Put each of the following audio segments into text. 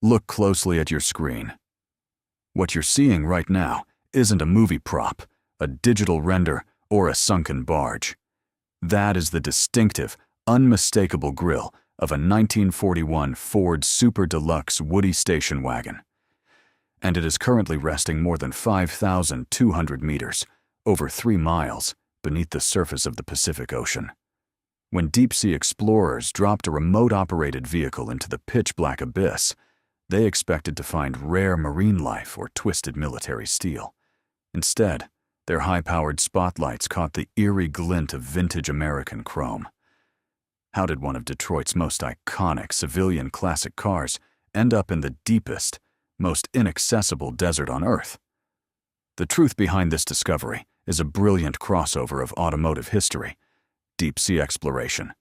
Look closely at your screen. What you're seeing right now isn't a movie prop, a digital render, or a sunken barge. That is the distinctive, unmistakable grille of a 1941 Ford Super Deluxe Woody station wagon. And it is currently resting more than 5,200 meters, over 3 miles, beneath the surface of the Pacific Ocean. When deep-sea explorers dropped a remote-operated vehicle into the pitch-black abyss, they expected to find rare marine life or twisted military steel. Instead, their high-powered spotlights caught the eerie glint of vintage American chrome. How did one of Detroit's most iconic civilian classic cars end up in the deepest, most inaccessible desert on Earth? The truth behind this discovery is a brilliant crossover of automotive history, deep-sea exploration,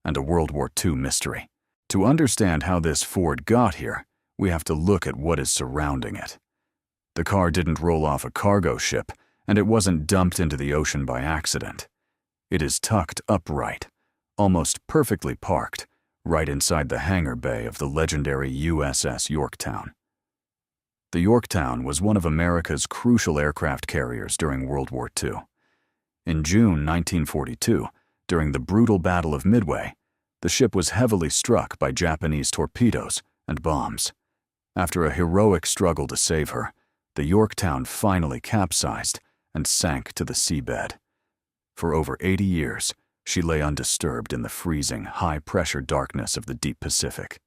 and a World War II mystery. To understand how this Ford got here, we have to look at what is surrounding it. The car didn't roll off a cargo ship, and it wasn't dumped into the ocean by accident. It is tucked upright, almost perfectly parked, right inside the hangar bay of the legendary USS Yorktown. The Yorktown was one of America's crucial aircraft carriers during World War II. In June 1942, during the brutal Battle of Midway, the ship was heavily struck by Japanese torpedoes and bombs. After a heroic struggle to save her, the Yorktown finally capsized and sank to the seabed. For over 80 years, she lay undisturbed in the freezing, high-pressure darkness of the deep Pacific.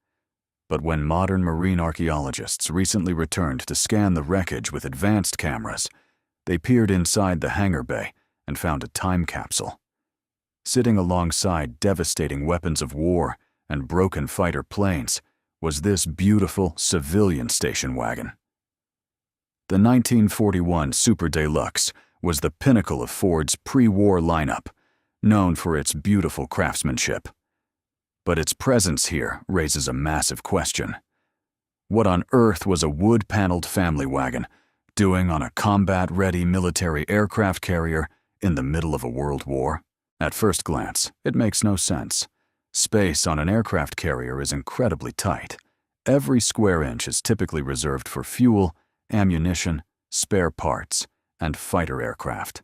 But when modern marine archaeologists recently returned to scan the wreckage with advanced cameras, they peered inside the hangar bay and found a time capsule. Sitting alongside devastating weapons of war and broken fighter planes was this beautiful civilian station wagon. The 1941 Super Deluxe was the pinnacle of Ford's pre-war lineup, known for its beautiful craftsmanship. But its presence here raises a massive question. What on earth was a wood-paneled family wagon doing on a combat-ready military aircraft carrier in the middle of a world war? At first glance, it makes no sense. Space on an aircraft carrier is incredibly tight. Every square inch is typically reserved for fuel, ammunition, spare parts, and fighter aircraft.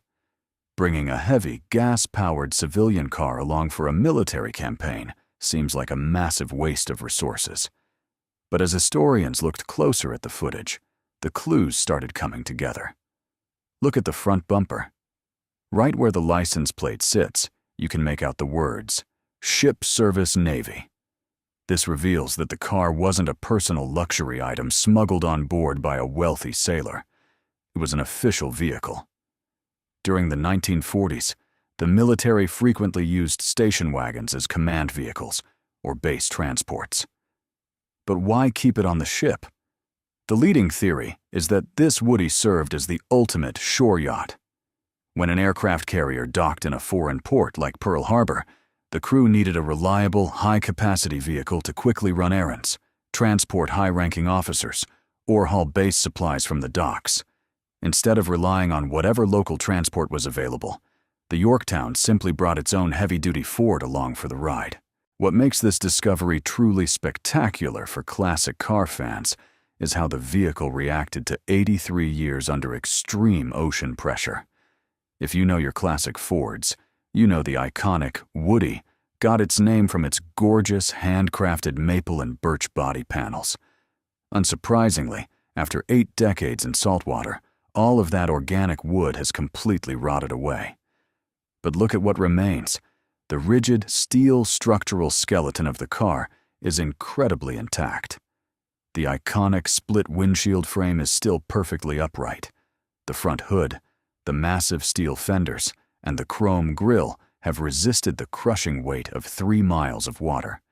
Bringing a heavy, gas-powered civilian car along for a military campaign seems like a massive waste of resources. But as historians looked closer at the footage, the clues started coming together. Look at the front bumper. Right where the license plate sits, you can make out the words, Ship Service Navy. This reveals that the car wasn't a personal luxury item smuggled on board by a wealthy sailor. It was an official vehicle. During the 1940s, the military frequently used station wagons as command vehicles or base transports. But why keep it on the ship? The leading theory is that this Woody served as the ultimate shore yacht. When an aircraft carrier docked in a foreign port like Pearl Harbor, the crew needed a reliable, high-capacity vehicle to quickly run errands, transport high-ranking officers, or haul base supplies from the docks. Instead of relying on whatever local transport was available, the Yorktown simply brought its own heavy-duty Ford along for the ride. What makes this discovery truly spectacular for classic car fans is how the vehicle reacted to 83 years under extreme ocean pressure. If you know your classic Fords, you know the iconic Woody got its name from its gorgeous, handcrafted maple and birch body panels. Unsurprisingly, after 8 decades in saltwater, all of that organic wood has completely rotted away. But look at what remains. The rigid, steel structural skeleton of the car is incredibly intact. The iconic split windshield frame is still perfectly upright. The front hood, the massive steel fenders, and the chrome grille have resisted the crushing weight of 3 miles of water.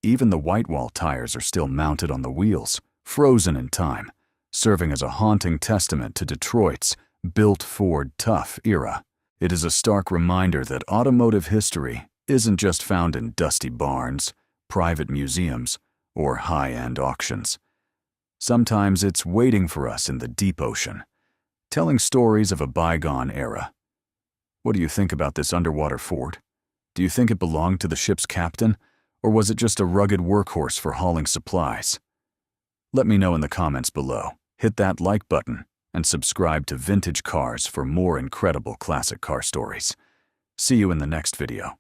Even the whitewall tires are still mounted on the wheels, frozen in time, serving as a haunting testament to Detroit's built Ford tough era. It is a stark reminder that automotive history isn't just found in dusty barns, private museums, or high-end auctions. Sometimes it's waiting for us in the deep ocean, telling stories of a bygone era. What do you think about this underwater Ford? Do you think it belonged to the ship's captain, or was it just a rugged workhorse for hauling supplies? Let me know in the comments below. Hit that like button and subscribe to Vintage Cars for more incredible classic car stories. See you in the next video.